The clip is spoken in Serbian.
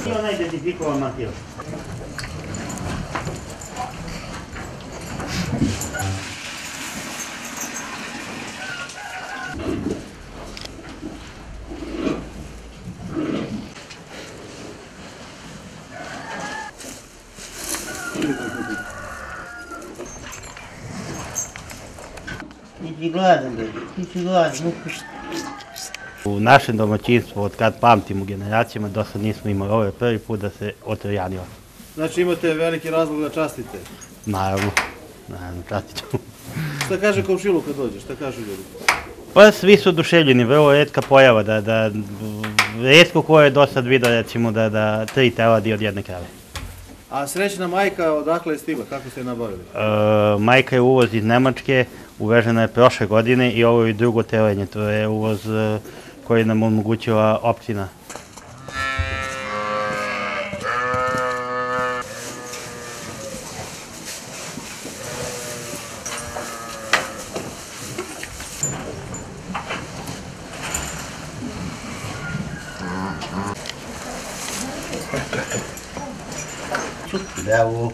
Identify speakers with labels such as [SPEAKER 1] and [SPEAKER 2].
[SPEAKER 1] I ona identifikovan Matio. Ti gladan, bre, ti gladan. U našem domaćinstvu, od kad pamtim u generacijama, do sad nismo imali. Ovo je prvi put da se otrojanilo.
[SPEAKER 2] Znači imate veliki razlog da častite?
[SPEAKER 1] Naravno, častit ću.
[SPEAKER 2] Šta kaže komšilu kad dođe, šta kažu ljudi?
[SPEAKER 1] Pa svi su oduševljeni, vrlo retka pojava, retko ko je do sad vidio recimo da 3 teladi od jedne krave.
[SPEAKER 2] A srećna majka odakle je stigla, kako ste je nabavili?
[SPEAKER 1] Majka je uvoz iz Nemačke, uvežena je prošle godine i ovo je drugo telenje, to je uvoz koji nam omogućila opština. Bravo.